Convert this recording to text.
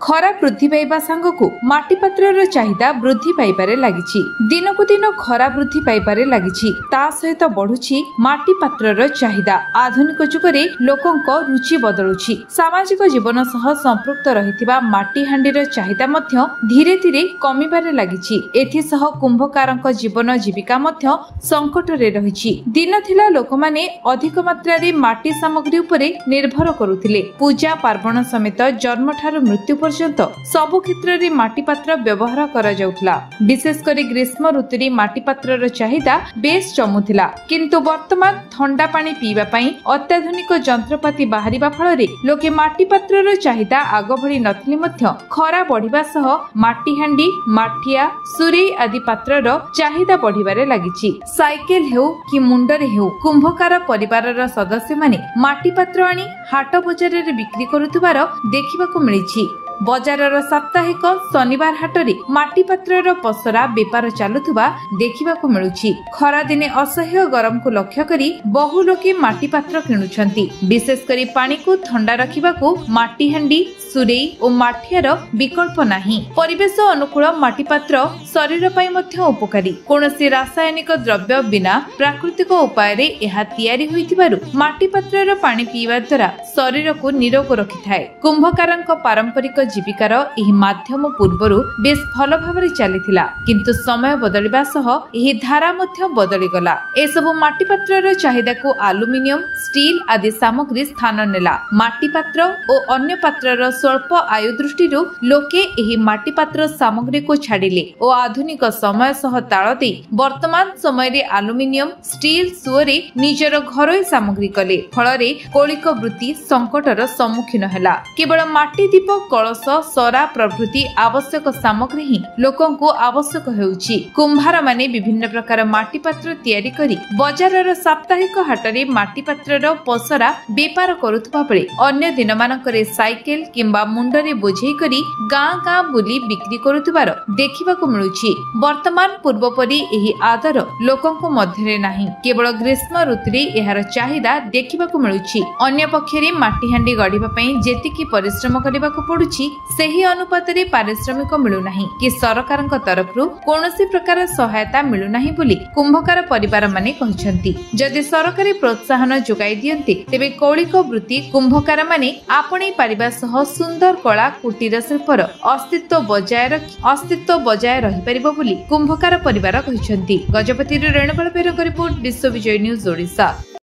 खरा वृद्धि पाइबा सांगकु माटी पात्रर चाहिदा वृद्धि पाइबारे लागिछि। दिनकु दिन खरा वृद्धि पाइबारे लागिछि। ता सहित बढ़ुछि माटी पात्रर चाहिदा। आधुनिक जुगरे लोकंक रुचि बदलुछि। सामाजिक जीवन सह संपृक्त रहिथिबा माटी हांडीर चाहिदा मध्य धीरे धीरे कमिबारे लागिछि। एथि सह कुंभकारक जीवन जीविका मध्य संकट रे रहिछि। दिन थिला लोकमाने अधिक मात्रा रे माटी सामग्री उपरे निर्भर करुथिले। पूजा पार्वण समेत जन्म ठारू मृत्यु पर्यंत सबु क्षेत्र रे माटी पात्र व्यवहार करा जाउथला। विशेष करी ग्रीष्म ऋतु रे माटी पात्रर चाहिदा बेस चमुथिला। किंतु वर्तमान ठंडा पानी पीवा पई अत्याधुनिक यंत्रपाती बाहरिबा फल रे लोके माटी पात्रर चाहिदा आग भली नथिले मध्य खरा बढ़िबा सह माटी हांडी, माठिया, सुरेई आदि पात्रर चाहिदा बढ़िबारे लागिछि। साइकेल हेउ कि मुंडरे हेउ कुंभकार परिवारर सदस्य माने माटी पात्र आनी हाट बजार रे बिक्री करुथुबार देखिबाकू मिलिछि। बजारर साप्ताहिक शनिवार हाटरे माटी पात्रर पसरा बेपार चालुथुबा देखिबाकू मिलुछि। खरा दिने असह्य गरम को लक्ष्य करी बहु लोके माटी पात्र किणुछंती। विशेष करी पानी को ठंडा रखिबाकू माटी हांडी, सुरेई और माठियार विकल्प नाही। परिवेश अनुकूल माटी पात्र शरीर पई मध्य उपकारी। कोनोसी रासायनिक द्रव्य बिना प्राकृतिक उपाय रे एहा तयारी होइतिबारु माटी पात्रर पानी पीवा द्वारा शरीर को निरोग रखिथाय। कुंभकारंक पारंपरिक जीविकार एही माध्यम पूर्वरु बेस भल भाबरे चलिथिला। किंतु समय बदलिबा सह एही धारा मध्य बदली गला। ए सब माटी पात्रर चाहिदा को एल्युमिनियम, स्टील आदि सामग्री स्थान नेला। माटी पात्र और अन्य पात्रर स्वल्प आयु दृष्टि लोके एही माटी पात्र सामग्री को छाड़िले और आधुनिक समय सह ताल दे वर्तमान समय रे एल्युमिनियम, स्टील सुरे निजर घरोई सामग्री कले। फलरे कौलिक वृत्ति संकटर सम्मुखीन हैला। केवल माटी दीप, कलश, सरा प्रभृति आवश्यक सामग्री ही लोकंको आवश्यक हेउछि। कुंभार माने विभिन्न प्रकार माटी पात्र तयारी करी बजारर साप्ताहिक हाटरे माटी पात्रर पसरा बेपार करुथबा बेले अन्य दिन मानकरे साइकेल किंबा मुंडरे बोझेई करी गाँ गाँ बुली बिक्री करुथबार देखिबाकू मिलुछि। वर्तमान पूर्व परी एही आदर लोकंको मध्यरे नाही। केवल ग्रीष्म ऋतुरे एहार चाहिदा देखिबाकू मिलुछि। अन्य पक्षरे माटी हांडी गढ़िबा पई जेतिकी परिश्रम करिबाकू पडुछि सेही अनुपात रे पारिश्रमिक मिलु नाही कि सरकारक तरफरु कोनोसी प्रकार सहायता मिलु नाही बोली कुंभकार परिवार माने कहिसंती। जदि सरकारी प्रोत्साहन जोगाई दियन्ते तेबे कौलिक वृत्ति कुंभकार माने आपणे परिबा सह सुंदर कला कुटीर शिल्पर अस्तित्व बजाय रहि परिबो बोली कुंभकार परिवार कहिसंती। गजपति रेणुपाल पेरक रिपोर्ट, विश्व विजय न्यूज ओडिशा।